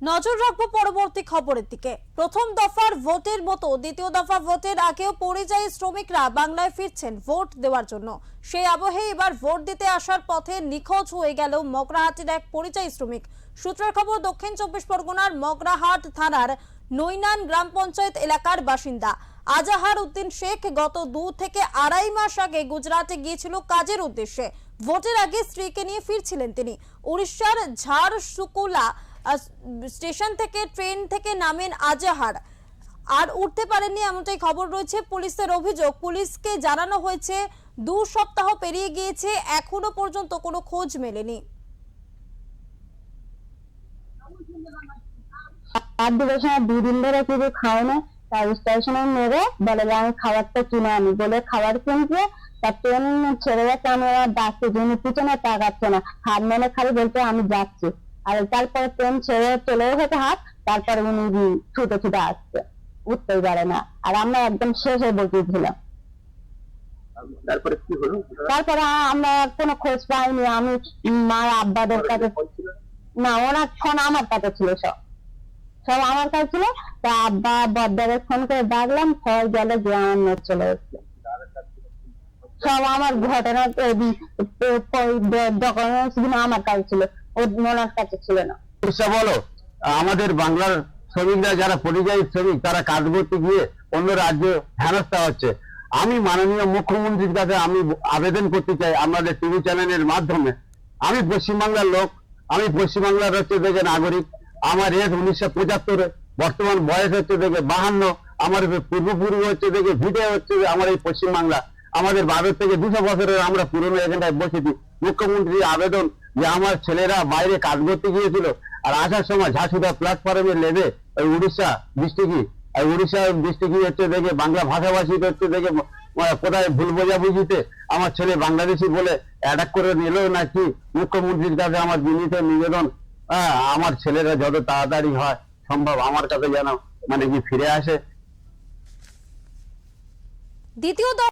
নজর রাখবো পরবর্তী খবরের দিকে। প্রথম দফার ভোটের মতো দ্বিতীয় দফা ভোটের আগেও পরিযায়ী শ্রমিকরা বাংলায় ফিরছেন ভোট দেওয়ার জন্য। সেই আবহে এবার ভোট দিতে আসার পথে নিখোঁজ হয়ে গেল মগরাহাটের এক পরিযায়ী শ্রমিক। সূত্রের খবর, দক্ষিণ চব্বিশ পরগনার মগরাহাট থানার নৈনান গ্রাম পঞ্চায়েত এলাকার বাসিন্দা আজাহার উদ্দিন শেখ গত 2 থেকে আড়াই মাস আগে গুজরাটে গিয়েছিল কাজের উদ্দেশ্যে। ভোটের আগে স্ত্রীকে নিয়ে ফিরছিলেন তিনি। উড়িষ্যার ঝাড়সুগুলা স্টেশন থেকে ট্রেন থেকে নামেন আজাহার, আর উঠতে পারেননি এমনটাই খবর রয়েছে। পুলিশের অভিযোগ, পুলিশকে জানানো হয়েছে 2 সপ্তাহ পেরিয়ে গিয়েছে, এখনো পর্যন্ত কোনো খোঁজ মেলেনি। দুদিন ধরে কিছু খায় না, তার স্টেশনে মেরে বলে যে আমি খাবারটা কিনে আনি বলে খাবার কিনছে। তার ট্রেন ছেড়ে যাচ্ছে, আমি আবার ডাকছি, যিনি পিছনে তাকাচ্ছে না, হাত মেলে খালি বলতে আমি যাচ্ছি। আর তারপরে ট্রেন ছেড়ে চলে গেছে হাত, তারপরে উনি ছুটে ছুটে আসছে, উঠতেই পারে না। আর আমরা একদম শেষে বসেছিলাম। তারপরে কি হলো? তারপরে আমরা কোনো খোঁজ পাইনি। আমি মার আব্বাদের কাছে, না ওনার ফোন আমার কাছে ছিল, সব আমার কাছে ছিল। তা আব্বা বদ্দারে ফোন করে ডাকলাম, ফল গেলে যে আমার নোট চলে এসছে। সব আমার ঘটনা ডকুমেন্টস গুলো আমার কাছে ছিল, ওনার কাছে ছিল না। বলো, আমাদের বাংলার শ্রমিকরা যারা পরিযায়ী শ্রমিক তারা কাজ করতে গিয়ে অন্য রাজ্যে হেনস্থা হচ্ছে। আমি মাননীয় মুখ্যমন্ত্রীর কাছে আমি আবেদন করতে চাই আমাদের টিভি চ্যানেলের মাধ্যমে। আমি পশ্চিমবাংলার লোক, আমি পশ্চিমবাংলার হচ্ছে দেখে নাগরিক। আমার এজ 1975, বর্তমান বয়স হচ্ছে দেখে 52। আমার পূর্বপূর্ব হচ্ছে দেখে ভিটে হচ্ছে আমার এই পশ্চিমবাংলা। আমাদের ভারত থেকে 200 বছরের আমরা পুরনো এখানটায় বসেছি। মুখ্যমন্ত্রীর আবেদন যে আমার ছেলেরা বাইরে কাজ করতে গিয়েছিল, আর আসার সময় ঝাঁসুদা প্ল্যাটফর্মে লেবে ওই উড়িষ্যা ডিস্ট্রিক্ট হচ্ছে দেখে বাংলা ভাষাভাষী হচ্ছে দেখে কোথায় ভুল বোঝাবুঝিতে আমার ছেলে বাংলাদেশি বলে অ্যাটাক করে নিল নাকি। মুখ্যমন্ত্রীর কাছে আমার বিনীত নিবেদন, আমার ছেলেরা যত তাড়াতাড়ি হয় সম্ভব আমার কাছে যেন কি ফিরে আসে। দ্বিতীয়